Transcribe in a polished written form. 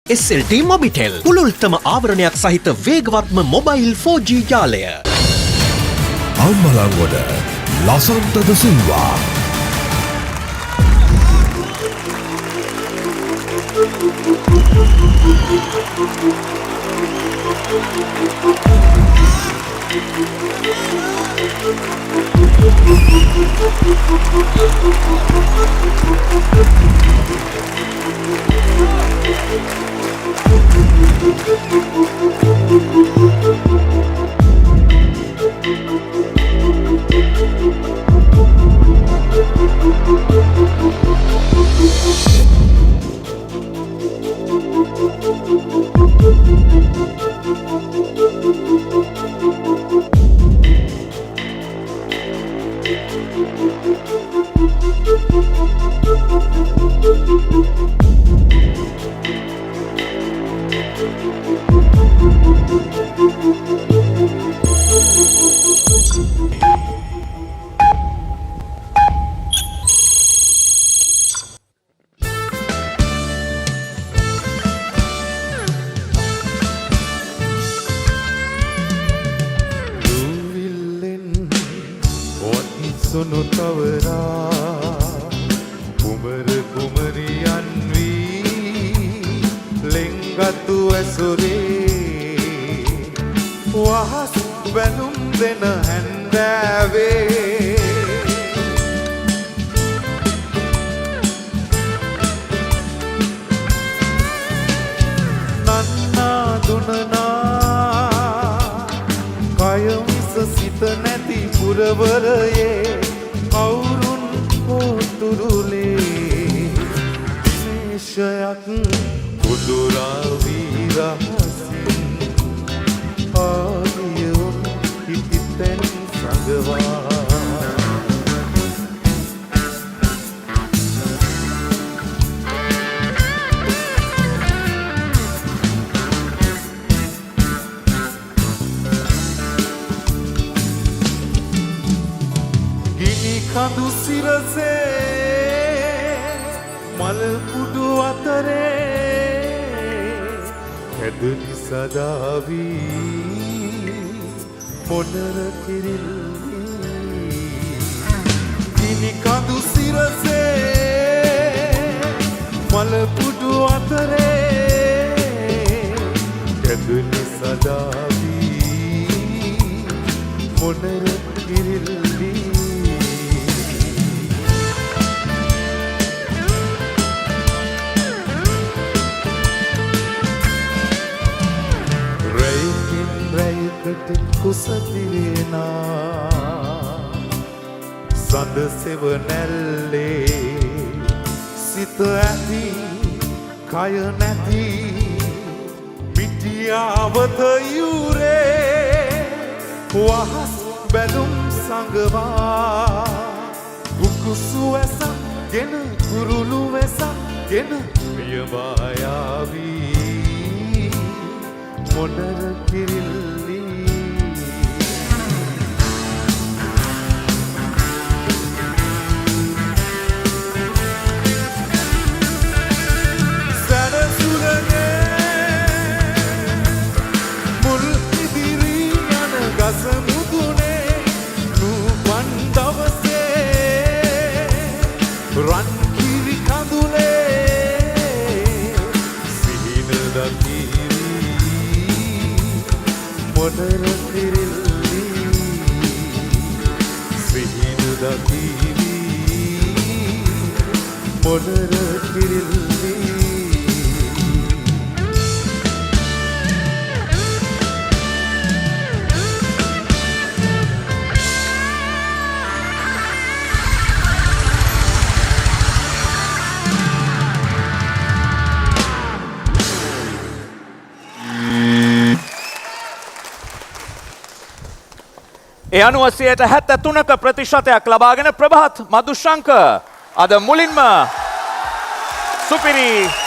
SLT Mobitel පුළුල්තම ආවරණයක් සහිත වේගවත්ම mobile 4G ජාලය. අම්මලන්ගොඩ ලසන්ත ද සිල්වා. සුණු තවරා කුමර කුමරියන් වී ලෙන්ගතු ඇසුරේ වහස් බැලුම් දෙන හැන්දෑවේ නන්නා දුනනා කය මිස සිත නැති පුරවරයේ කවුරුන් පොතුරුලේ විශේෂයක් පුදුරා වීරහසින් ආදියුන් හිතිතෙන් සඟවා කඳු සිරසේ මල් කුඩු අතරේ ඇදලි සදාවී මොනර කිරිල්ලි ගිනි කඳු සිරසේ මල් කුඩු අතරේ ඇදලි සදාවී මොනර කිරිල්ලි කුසතිරේනා සඳ සෙව නැල්ලේ සිත ඇති කය නැති පිටියාවත යුරේ වහස් බැලුම් සඟවා උකුසු ඇසක් ගෙන කුරුළු වැසක් ගෙන ප්‍රියමායාවී මොනර කිරිල්ලි රන් කිරි කඳුලේ සිහින දකිවි මොනර කිරිල්ලි සිහින දකිවි මොනර කිරිල්ලි ඒ 90%ක ප්‍රතිශතයක් ලබාගෙන ප්‍රභාත් මදුශංක අද මුලින්ම සුපිරි